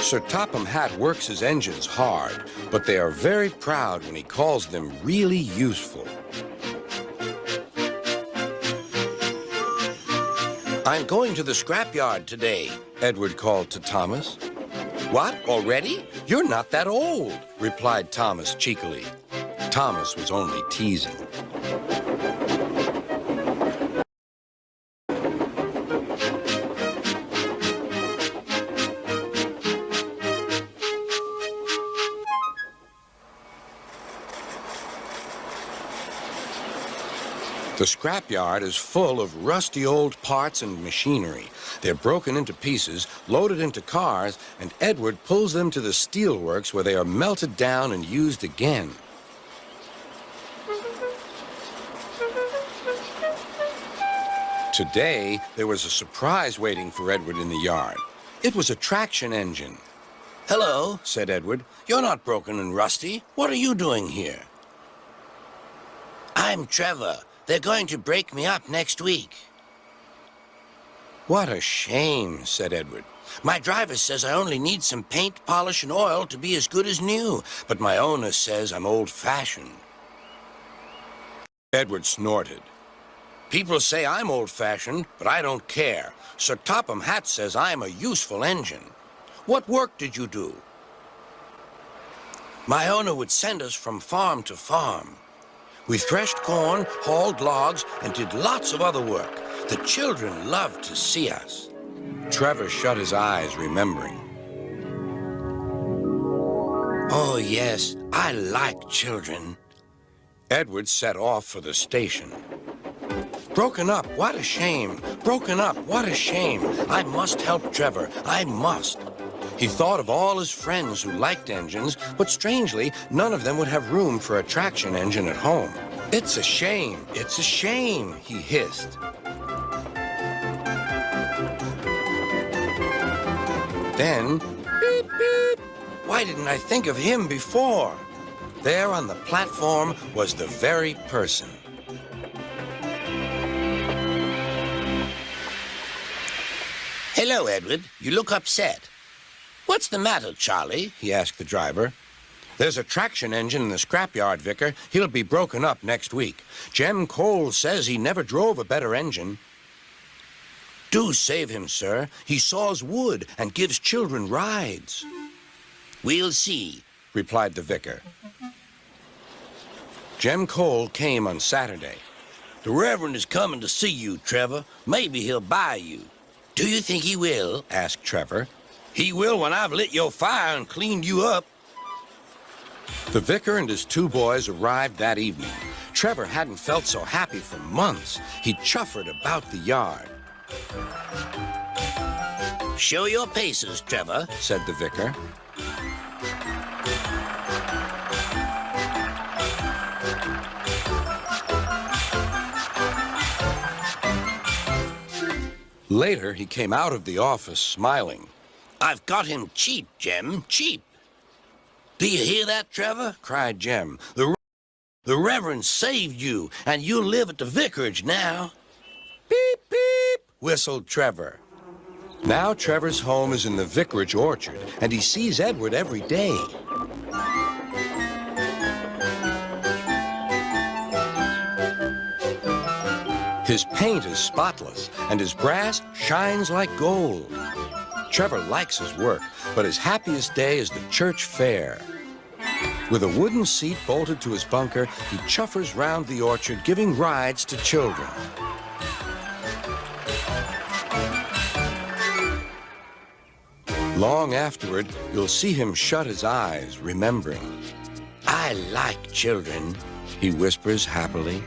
Sir Topham Hatt works his engines hard, but they are very proud when he calls them really useful. I'm going to the scrapyard today, Edward called to Thomas. What, already? You're not that old, replied Thomas cheekily. Thomas was only teasing. The scrapyard is full of rusty old parts and machinery. They're broken into pieces, loaded into cars, and Edward pulls them to the steelworks where they are melted down and used again. Today, there was a surprise waiting for Edward in the yard. It was a traction engine. "Hello," said Edward. "You're not broken and rusty. What are you doing here?" "I'm Trevor. They're going to break me up next week." "What a shame," said Edward. "My driver says I only need some paint, polish, and oil to be as good as new, but my owner says I'm old-fashioned." Edward snorted. "People say I'm old-fashioned, but I don't care. Sir Topham Hatt says I'm a useful engine. What work did you do?" "My owner would send us from farm to farm. We threshed corn, hauled logs, and did lots of other work. The children loved to see us." Trevor shut his eyes, remembering. "Oh, yes, I like children." Edward set off for the station. "Broken up, what a shame. Broken up, what a shame. I must help Trevor, I must." He thought of all his friends who liked engines, but strangely, none of them would have room for a traction engine at home. "It's a shame, it's a shame," he hissed. Then, beep, beep. Why didn't I think of him before? There on the platform was the very person. "Hello, Edward. You look upset." "What's the matter, Charlie?" he asked the driver. "There's a traction engine in the scrapyard, Vicar. He'll be broken up next week. Jem Cole says he never drove a better engine." "Do save him, sir. He saws wood and gives children rides." "We'll see," replied the vicar. Jem Cole came on Saturday. "The Reverend is coming to see you, Trevor. Maybe he'll buy you." "Do you think he will?" asked Trevor. "He will when I've lit your fire and cleaned you up." The vicar and his two boys arrived that evening. Trevor hadn't felt so happy for months. He chuffered about the yard. "Show your paces, Trevor," said the vicar. Later, he came out of the office smiling. "I've got him cheap, Jem, cheap." "Do you hear that, Trevor?" cried Jem. The Reverend saved you, and you'll live at the vicarage now." "Beep, beep," whistled Trevor. Now Trevor's home is in the vicarage orchard, and he sees Edward every day. His paint is spotless, and his brass shines like gold. Trevor likes his work, but his happiest day is the church fair. With a wooden seat bolted to his bunker, he chuffers round the orchard, giving rides to children. Long afterward, you'll see him shut his eyes, remembering. "I like children," he whispers happily.